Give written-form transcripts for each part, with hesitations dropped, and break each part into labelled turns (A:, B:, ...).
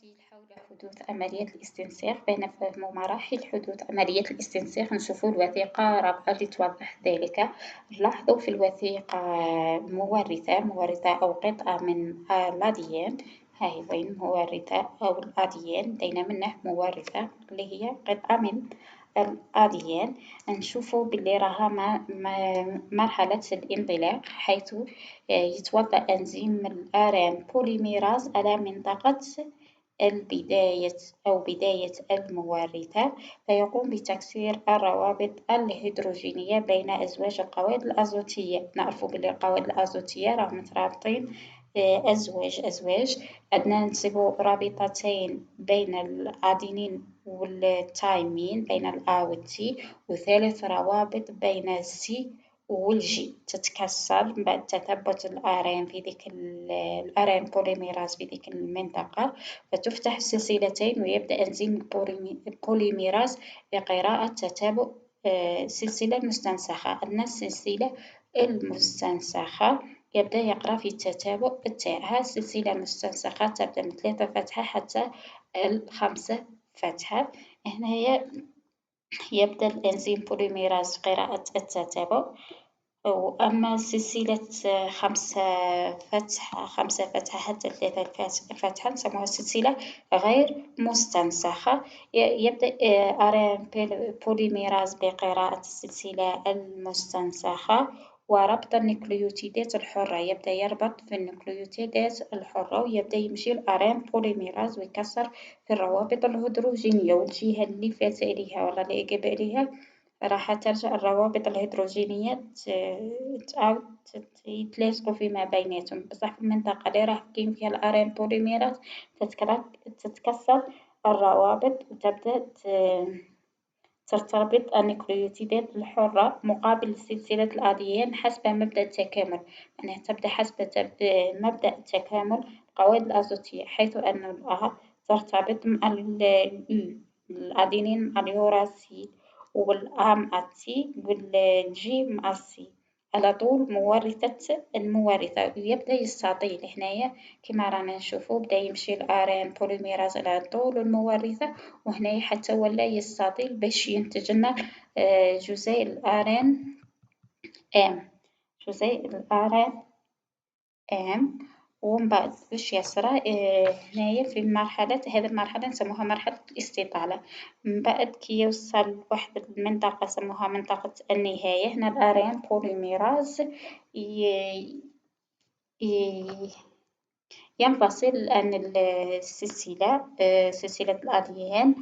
A: حول حدوث عملية الاستنساخ. بين فهم مراحل حدوث عملية الاستنساخ نشوفوا الوثيقة رابعة لتوضح ذلك. نلاحظوا في الوثيقة مورثة أو قطعة من الأديان. هاي وين مورثة أو الأديان دينا منه مورثة اللي هي قطعة من الأديان. نشوفوا باللي راها مرحلة الانطلاق، حيث يتوضأ أنزيم الآرين بوليميراز على منطقة البداية أو بداية المورثة، فيقوم بتكسير الروابط الهيدروجينية بين أزواج القوائد الأزوتية. نعرف بلي القوائد الأزوتية راهم مترابطين أزواج. عندنا ننسب رابطتين بين الأدينين والثايمين بين الأ والتي، وثالث روابط بين السي والجي تتكسر بعد تثبت الآرين في ذيك الآرين بوليميراز في ذيك المنطقة، فتفتح السلسلتين ويبدأ أنزيم البوليميراز بقراءة تتابع سلسلة مستنسخة. عندنا السلسلة المستنسخة يبدأ يقرأ في التتابع بتاعها. السلسلة المستنسخة تبدأ من 3 فتحة حتى 5 فتحة. هنا يبدأ الأنزيم بوليميراز قراءة التتابع. وأما سلسلة 5 فتحة حتى 3 فتحة نسموها سلسلة غير مستنسخة. يبدأ آرين بوليميراز بقراءة السلسلة المستنسخة وربط النيوكليوتيدات الحرة. يبدأ يربط في النيوكليوتيدات الحرة ويبدأ يمشي الآرين بوليميراز ويكسر في الروابط الهيدروجينية، والجهة اللي فات إليها ولا اللي قبل إليها راح ترجع الروابط الهيدروجينية تعاود يتلاصقوا فيما بيناتهم، بصح في المنطقة اللي راح كاين فيها الآرين بوليميراز تتكسر الروابط وتبدأ ترتبط النيوكليوتيدات الحرة مقابل سلسلة الأديان حسب مبدأ التكامل. يعني تبدأ حسب مبدأ التكامل القوائد الأزوتية، حيث أن الأ ترتبط مع الأدينين مع اليوراسيل، والآ مع التي، والجي مع السي على طول مورثة المورثة. ويبدأ يستطيل هنايا كما رانا نشوفو بدا يمشي الآرين بوليميراز على طول المورثة، وهنايا حتى ولا يستطيل باش ينتج لنا جزيء الآرين ومن بعد باش يسرى هنايا في هذه المرحلة نسموها مرحلة الاستطالة. من بعد كي يوصل واحد المنطقة سموها منطقة النهاية، هنا الآرين بوليميراز ينفصل عن السلسلة سلسلة الأديان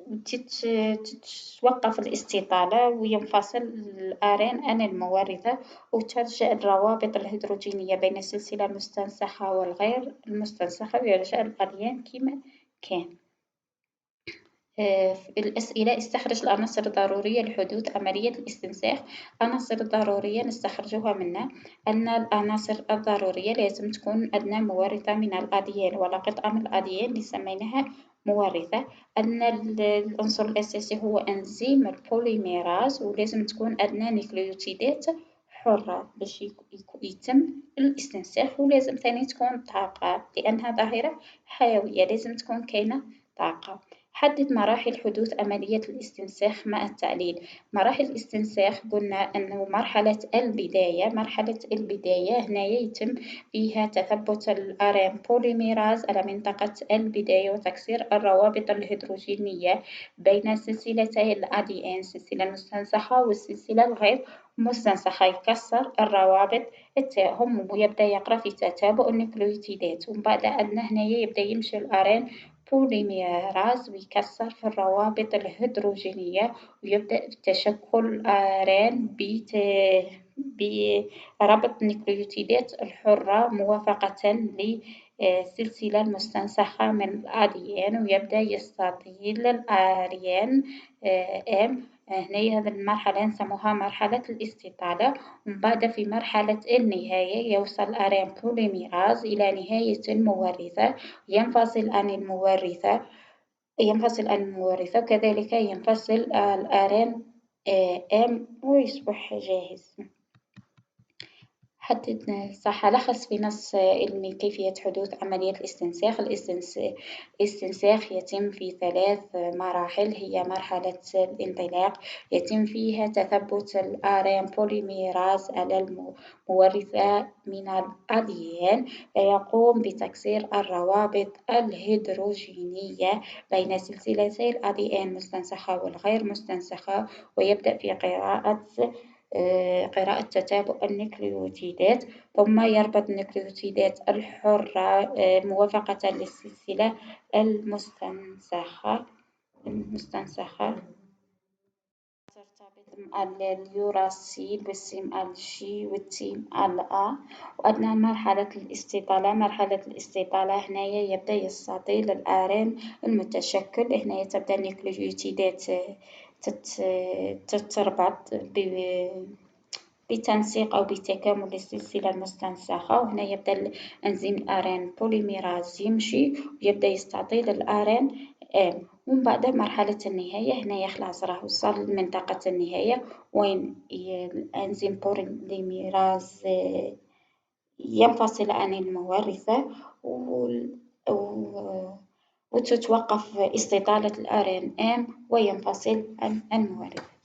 A: وتتوقف الاستطالة وينفصل الآرين عن المورثة، وترجع الروابط الهيدروجينية بين السلسلة المستنسخة والغير المستنسخة ويرجع الأديان كما كان. الأسئلة: استخرج العناصر الضرورية لحدوث عملية الاستنساخ. العناصر الضرورية نستخرجها منها أن العناصر الضرورية لازم تكون عندنا مورثة من الأديان ولا قطعة من الأديان اللي سميناها مورثة. أن العنصر الأساسي هو أنزيم البوليميراز، ولازم تكون عندنا نيوكليوتيدات حرة باش يتم الاستنساخ، ولازم ثاني تكون طاقة لأنها ظاهرة حيوية لازم تكون كاينة طاقة. حدد مراحل حدوث عملية الاستنساخ مع التعليل. مراحل الاستنساخ قلنا أنه مرحلة البداية هنايا يتم فيها تثبت الآرين بوليميراز على منطقة البداية وتكسير الروابط الهيدروجينية بين سلسلتي الأدي السلسلة المستنسخة والسلسلة الغير مستنسخة، يكسر الروابط تاعهم ويبدأ يقرأ في تتابع النيوكليوتيدات. ومن بعد عندنا هنايا يبدأ يمشي الآرين بوليميراز ويكسر في الروابط الهيدروجينية ويبدأ تشكل الآرين بربط النيوكليوتيدات الحرة موافقة للسلسلة المستنسخة من الأديان، ويبدأ يستطيل الآرين هنا هذه المرحلة نسموها مرحلة الاستطالة. ومن بعد في مرحلة النهاية يوصل الآرين بوليميراز إلى نهاية المورثة، ينفصل عن المورثة وكذلك ينفصل الآرين ويصبح جاهز. حدد صح. لخص في نص علمي كيفية حدوث عملية الاستنساخ. الاستنساخ يتم في 3 مراحل. هي مرحلة الانطلاق، يتم فيها تثبت الآرين بوليميراز على المورثة من الأديان، فيقوم بتكسير الروابط الهيدروجينية بين سلسلتي الأديان المستنسخة والغير مستنسخة، ويبدأ في قراءة تتابع النيوكليوتيدات، ثم يربط النيوكليوتيدات الحرة موافقة للسلسلة المستنسخة ترتبط مع اليوراسيل باسم الجي والتيم الآ. وأثناء مرحلة الاستطالة هنايا يبدأ يستطيل الآرين المتشكل. هنايا تبدأ النيوكليوتيدات تتربط بتنسيق أو بتكامل السلسلة المستنسخة، وهنا يبدأ الأنزيم الآرين بوليميراز يمشي ويبدأ يستعطيل الآرين آم. ومن بعد مرحلة النهاية هنا خلاص راح وصل لمنطقة النهاية وين الأنزيم بوليميراز ينفصل عن المورثة وتتوقف استطالة الآرين آم وينفصل عن المورثة.